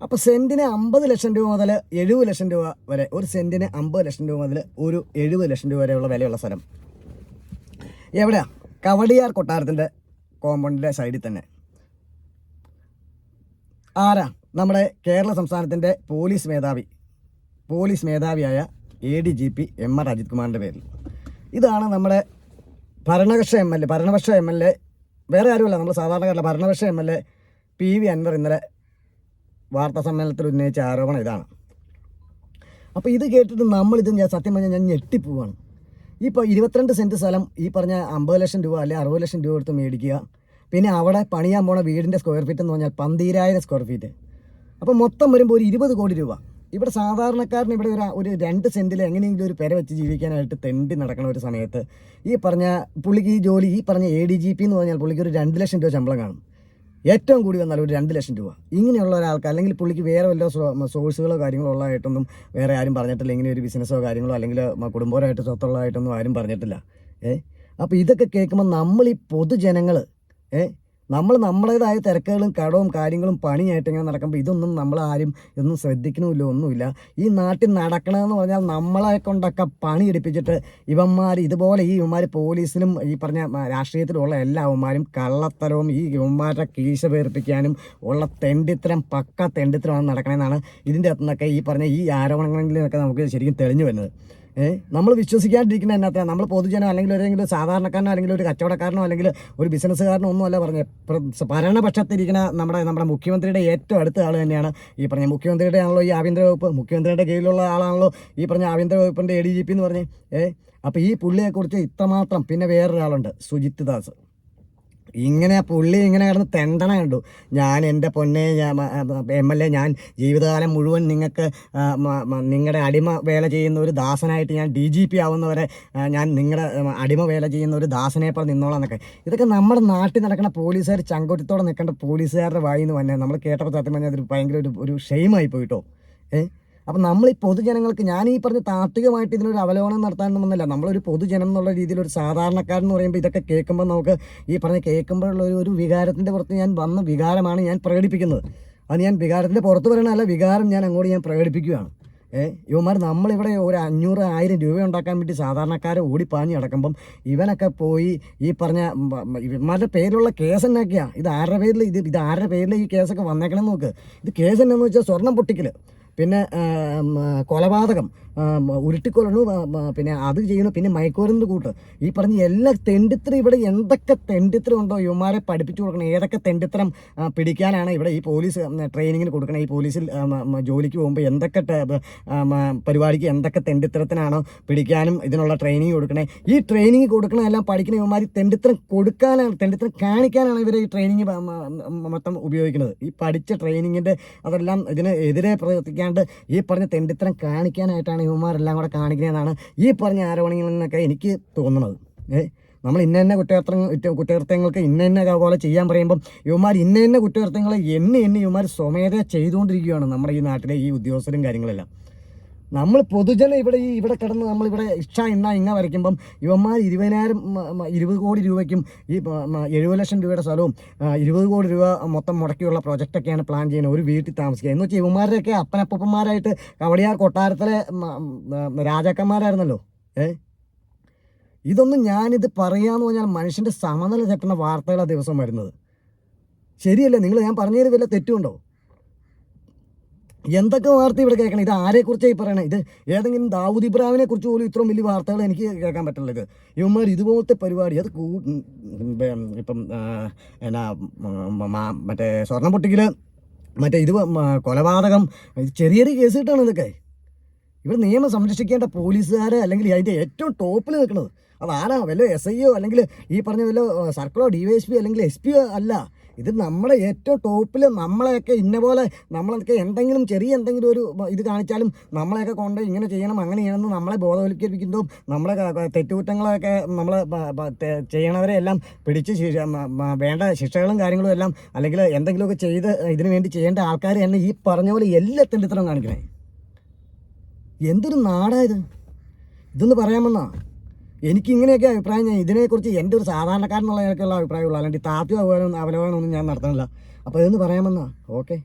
അപ്പോൾ സെൻറ്റിന് 50 ലക്ഷം രൂപ മുതൽ 70 ലക്ഷം രൂപ വരെ, ഒരു സെൻറ്റിന് 50 ലക്ഷം രൂപ മുതൽ ഒരു 70 ലക്ഷം രൂപ വരെയുള്ള വിലയുള്ള സ്ഥലം എവിടെയാണ്? കവടിയാർ കൊട്ടാരത്തിൻ്റെ കോമ്പൗണ്ടിൻ്റെ സൈഡിൽ തന്നെ. ആരാ? നമ്മുടെ കേരള സംസ്ഥാനത്തിൻ്റെ പോലീസ് മേധാവിയായ ADGP MR അജിത് കുമാറിൻ്റെ പേരിൽ. ഇതാണ് നമ്മുടെ ഭരണപക്ഷ MLA, വേറെ ആരുമല്ല, നമ്മൾ സാധാരണക്കാരല്ല, ഭരണപക്ഷ MLA PV അൻവർ ഇന്നലെ വാർത്താ സമ്മേളനത്തിൽ ഉന്നയിച്ച ആരോപണം ഇതാണ്. അപ്പോൾ ഇത് കേട്ടിട്ട് നമ്മളിത് സത്യം പറഞ്ഞാൽ ഞാൻ ഞെട്ടിപ്പോവാണ്. ഇപ്പോൾ 22 സെൻറ്റ് സ്ഥലം ഈ പറഞ്ഞ 50 ലക്ഷം രൂപ അല്ലെങ്കിൽ 60 ലക്ഷം രൂപ എടുത്ത് മേടിക്കുക. പിന്നെ അവിടെ പണിയാൻ പോണ വീടിൻ്റെ സ്ക്വയർ ഫീറ്റ് എന്ന് പറഞ്ഞാൽ 12,000 സ്ക്വയർ ഫീറ്റ്. അപ്പോൾ മൊത്തം വരുമ്പോൾ ഒരു 20 കോടി രൂപ. ഇവിടെ സാധാരണക്കാരന് ഇവിടെ ഒരു 2 സെൻറ്റിൽ എങ്ങനെയെങ്കിലും ഒരു പെര വെച്ച് ജീവിക്കാനായിട്ട് തെണ്ടി നടക്കുന്ന ഒരു സമയത്ത് ഈ പറഞ്ഞ പുള്ളിക്ക് ഈ ജോലി, ഈ പറഞ്ഞ ADGP എന്ന് പറഞ്ഞാൽ പുള്ളിക്ക് ഒരു 2 ലക്ഷം രൂപ ശമ്പളം കാണും. ഏറ്റവും കൂടി വന്നാൽ ഒരു 2 ലക്ഷം രൂപ. ഇങ്ങനെയുള്ള ഒരാൾക്ക്, അല്ലെങ്കിൽ പുള്ളിക്ക് വേറെ വല്ല സോഴ്സുകളോ കാര്യങ്ങളോ ഉള്ളതായിട്ടൊന്നും വേറെ ആരും പറഞ്ഞിട്ടില്ല. ഇങ്ങനെ ഒരു ബിസിനസ്സോ കാര്യങ്ങളോ അല്ലെങ്കിൽ കുടുംബപരമായിട്ട് സ്വത്തുള്ളതായിട്ടൊന്നും ആരും പറഞ്ഞിട്ടില്ല. അപ്പോൾ ഇതൊക്കെ കേൾക്കുമ്പോൾ നമ്മൾ ഈ പൊതുജനങ്ങൾ നമ്മൾ നമ്മുടേതായ തിരക്കുകളും കടവും കാര്യങ്ങളും പണിയായിട്ട് ഇങ്ങനെ നടക്കുമ്പോൾ ഇതൊന്നും നമ്മളാരും ഇതൊന്നും ശ്രദ്ധിക്കണമില്ല, ഒന്നുമില്ല. ഈ നാട്ടിൽ നടക്കണമെന്ന് പറഞ്ഞാൽ നമ്മളെ കൊണ്ടൊക്കെ പണി എടുപ്പിച്ചിട്ട് ഇവന്മാർ പോലീസിലും ഈ പറഞ്ഞ രാഷ്ട്രീയത്തിലുള്ള എല്ലാ അവന്മാരും കള്ളത്തരവും ഈ ഇവന്മാരുടെ കീശ പേർപ്പിക്കാനും ഉള്ള പക്ക തെണ്ടിത്തരമാണ് നടക്കണമെന്നാണ് ഇതിൻ്റെ അകത്തു നിന്നൊക്കെ ഈ പറഞ്ഞ ഈ ആരോപണങ്ങളിലൊക്കെ നമുക്ക് ശരിക്കും തെളിഞ്ഞു വരുന്നത്. നമ്മൾ വിശ്വസിക്കാണ്ടിരിക്കുന്ന എന്നാത്തിനാണ്? നമ്മൾ പൊതുജനം അല്ലെങ്കിൽ ഏതെങ്കിലും സാധാരണക്കാരനോ അല്ലെങ്കിൽ ഒരു കച്ചവടക്കാരനോ അല്ലെങ്കിൽ ഒരു ബിസിനസ്സുകാരനോ ഒന്നുമല്ല പറഞ്ഞത്. ഭരണപക്ഷത്തിരിക്കുന്ന നമ്മുടെ മുഖ്യമന്ത്രിയുടെ ഏറ്റവും അടുത്ത ആൾ തന്നെയാണ് ഈ പറഞ്ഞ മുഖ്യമന്ത്രിയുടെ ആണല്ലോ ഈ ആഭ്യന്തര വകുപ്പ്. മുഖ്യമന്ത്രിയുടെ കീഴിലുള്ള ആളാണല്ലോ ഈ പറഞ്ഞ ആഭ്യന്തര വകുപ്പിൻ്റെ ADGP എന്ന് പറഞ്ഞ്. അപ്പോൾ ഈ പുള്ളിയെക്കുറിച്ച് ഇത്രമാത്രം. പിന്നെ വേറൊരാളുണ്ട്, സുജിത് ദാസ്. പുള്ളി ഇങ്ങനെ കിടന്ന് തെണ്ടണ കണ്ടു. ഞാൻ എൻ്റെ പൊന്നെ MLA, ഞാൻ ജീവിതകാലം മുഴുവൻ നിങ്ങളുടെ അടിമ വേല ചെയ്യുന്ന ഒരു ദാസനായിട്ട് ഞാൻ DGP ആവുന്നവരെ ഞാൻ നിങ്ങളുടെ അടിമ വേല ചെയ്യുന്ന ഒരു ദാസനെപ്പോൾ നിന്നോളാം എന്നൊക്കെ. ഇതൊക്കെ നമ്മുടെ നാട്ടിൽ നടക്കുന്ന പോലീസുകാർ ചങ്കൊറ്റത്തോടെ നിൽക്കേണ്ട പോലീസുകാരുടെ വായിൽ നിന്ന് വന്നെ നമ്മൾ കേട്ടപ്പോൾ സത്യം പറഞ്ഞാൽ അതൊരു ഭയങ്കര ഒരു ഷെയിമായി പോയിട്ടോ. അപ്പം നമ്മൾ ഈ പൊതുജനങ്ങൾക്ക്, ഞാൻ ഈ പറഞ്ഞ താത്വികമായിട്ട് ഇതിനൊരു അവലോകനം നടത്താനൊന്നുമല്ല, നമ്മളൊരു പൊതുജനം എന്നുള്ള രീതിയിൽ ഒരു സാധാരണക്കാരൻ എന്ന് പറയുമ്പോൾ ഇതൊക്കെ കേൾക്കുമ്പോൾ നമുക്ക് ഈ പറഞ്ഞ കേൾക്കുമ്പോഴുള്ള ഒരു വികാരത്തിൻ്റെ പുറത്ത് ഞാൻ വന്ന വികാരമാണ് ഞാൻ പ്രകടിപ്പിക്കുന്നത്. അത് ഞാൻ വികാരത്തിൻ്റെ പുറത്ത് പറയണമല്ല, വികാരം ഞാൻ അങ്ങോട്ട് പ്രകടിപ്പിക്കുകയാണ്. ഇവന്മാർ നമ്മളിവിടെ ഒരു 500,000 രൂപ ഉണ്ടാക്കാൻ വേണ്ടി സാധാരണക്കാരെ ഓടിപ്പാഞ്ഞ് കിടക്കുമ്പം ഇവനൊക്കെ പോയി ഈ പറഞ്ഞ ഇവന്മാരുടെ പേരിലുള്ള കേസ് എന്നാക്കിയാണ്. ഇത് ആരുടെ പേരിൽ ഈ കേസൊക്കെ വന്നേക്കണമെന്ന് നോക്ക്. ഇത് കേസ് എന്നാന്ന് വെച്ചാൽ സ്വർണം പൊട്ടിക്കൽ, പിന്നെ കൊലപാതകം, ഉരുട്ടിക്കൊല്ലണു, പിന്നെ അത് ചെയ്യണു, പിന്നെ മയക്കുമരുന്ന് കൂട്ട്, ഈ പറഞ്ഞ എല്ലാ തെണ്ടിത്തരം. ഇവിടെ എന്തൊക്കെ തെണ്ടിത്തരം ഉണ്ടോ ഇവന്മാരെ പഠിപ്പിച്ചു കൊടുക്കണം. ഏതൊക്കെ തെണ്ടിത്തരം പിടിക്കാനാണ് ഇവിടെ ഈ പോലീസ് ട്രെയിനിങ്ങിന് കൊടുക്കണം. ഈ പോലീസിൽ ജോലിക്ക് പോകുമ്പോൾ എന്തൊക്കെ പരിപാടിക്ക് എന്തൊക്കെ തെണ്ടിത്തരത്തിനാണോ പിടിക്കാനും ഇതിനുള്ള ട്രെയിനിങ് കൊടുക്കണേ. ഈ ട്രെയിനിങ് കൊടുക്കണ എല്ലാം പഠിക്കുന്ന ഇവന്മാർ തെണ്ടിത്തരം കാണിക്കാനാണ് ഇവർ ഈ ട്രെയിനിങ് മൊത്തം ഉപയോഗിക്കുന്നത്. ഈ പഠിച്ച ട്രെയിനിങ്ങിൻ്റെ അതെല്ലാം ഇതിന് എതിരെ പ്രവർത്തിക്കാൻ ഈ പറഞ്ഞ തെണ്ടിത്തരം കാണിക്കാനായിട്ടാണ് ഇവന്മാരെല്ലാം കൂടെ കാണിക്കുന്നതെന്നാണ് ഈ പറഞ്ഞ ആരോപണങ്ങളിൽ നിന്നൊക്കെ എനിക്ക് തോന്നുന്നത്. നമ്മൾ ഇന്ന കുറ്റകൃത്യങ്ങൾക്ക് ഇന്ന പോലെ ചെയ്യാൻ പറയുമ്പം ഇവന്മാർ ഇന്ന കുറ്റകൃത്യങ്ങൾ എണ്ണി ഇവന്മാർ സ്വമേധ ചെയ്തുകൊണ്ടിരിക്കുകയാണ് നമ്മുടെ ഈ നാട്ടിലെ ഈ ഉദ്യോഗസ്ഥരും കാര്യങ്ങളെല്ലാം. നമ്മൾ പൊതുജനം ഇവിടെ കിടന്ന് നമ്മളിവിടെ ഇന്ന വരയ്ക്കുമ്പം ഇവന്മാർ 20 കോടി രൂപയ്ക്കും ഈ 70 ലക്ഷം രൂപയുടെ സ്ഥലവും 20 കോടി രൂപ മൊത്തം മുടക്കിയുള്ള പ്രൊജക്റ്റൊക്കെയാണ് പ്ലാൻ ചെയ്യുന്നത് ഒരു വീട്ടിൽ താമസിക്കുക. എന്ന് വെച്ചാൽ ഇവന്മാരുടെയൊക്കെ അപ്പനപ്പന്മാരായിട്ട് കവടിയാർ കൊട്ടാരത്തിലെ രാജാക്കന്മാരായിരുന്നല്ലോ. ഇതൊന്നും ഞാനിത് പറയാമെന്ന് പറഞ്ഞാൽ മനുഷ്യൻ്റെ സമനില തെറ്റുന്ന വാർത്തകളാണ് ദിവസം വരുന്നത്. ശരിയല്ലേ? ഞാൻ പറഞ്ഞതിൽ വല്ല തെറ്റുണ്ടോ? എന്തൊക്കെ വാർത്ത ഇവിടെ കേൾക്കണം? ഇത് ആരെക്കുറിച്ചായി പറയണേ? ഇത് ഏതെങ്കിലും ദാവൂദ് ഇബ്രാഹിമിനെ കുറിച്ച് പോലും ഇത്രയും വലിയ വാർത്തകൾ എനിക്ക് കേൾക്കാൻ പറ്റില്ല. ഇത് ഇവന്മാർ ഇതുപോലത്തെ പരിപാടി അത് ഇപ്പം മറ്റേ സ്വർണം പൊട്ടിക്കൽ, മറ്റേ കൊലപാതകം, ചെറിയ കേസ് കിട്ടാണ് ഇതൊക്കെ. ഇവിടെ നിയമം സംരക്ഷിക്കേണ്ട പോലീസുകാർ അല്ലെങ്കിൽ അതിൻ്റെ ഏറ്റവും ടോപ്പിൽ നിൽക്കുന്നത് അതാരാ? വല്ല SIO അല്ലെങ്കിൽ ഈ പറഞ്ഞ വല്ല സർക്കിളോ DYSP അല്ലെങ്കിൽ SP അല്ല. ഇത് നമ്മുടെ ഏറ്റവും ടോപ്പിൽ നമ്മളെയൊക്കെ ഇന്നപോലെ നമ്മളൊക്കെ എന്തെങ്കിലും ഒരു ഇത് കാണിച്ചാലും നമ്മളെയൊക്കെ കൊണ്ട് ഇങ്ങനെ ചെയ്യണം അങ്ങനെ ചെയ്യണമെന്ന് നമ്മളെ ബോധവൽക്കരിക്കുന്നതും നമ്മളെ തെറ്റുകുറ്റങ്ങളൊക്കെ നമ്മൾ ചെയ്യണവരെ എല്ലാം പിടിച്ച് വേണ്ട ശിക്ഷകളും കാര്യങ്ങളും എല്ലാം അല്ലെങ്കിൽ എന്തെങ്കിലുമൊക്കെ ചെയ്ത് ഇതിനു വേണ്ടി ചെയ്യേണ്ട ആൾക്കാർ തന്നെ ഈ പറഞ്ഞ പോലെ എല്ലാ തെണ്ടിത്തരം കാണിക്കണേ. എന്തൊരു നാടായത്! ഇതൊന്ന് പറയാമെന്നാ എനിക്കിങ്ങനെയൊക്കെ അഭിപ്രായം. ഞാൻ ഇതിനെക്കുറിച്ച് എൻ്റെ ഒരു സാധാരണക്കാരനുള്ള അഭിപ്രായമുള്ളൂ, അല്ലാണ്ട് താത്വിക അവലോകനമൊന്നും ഞാൻ നടത്തണില്ല. അപ്പോൾ ഇതൊന്ന് പറയാമെന്നാ. ഓക്കെ.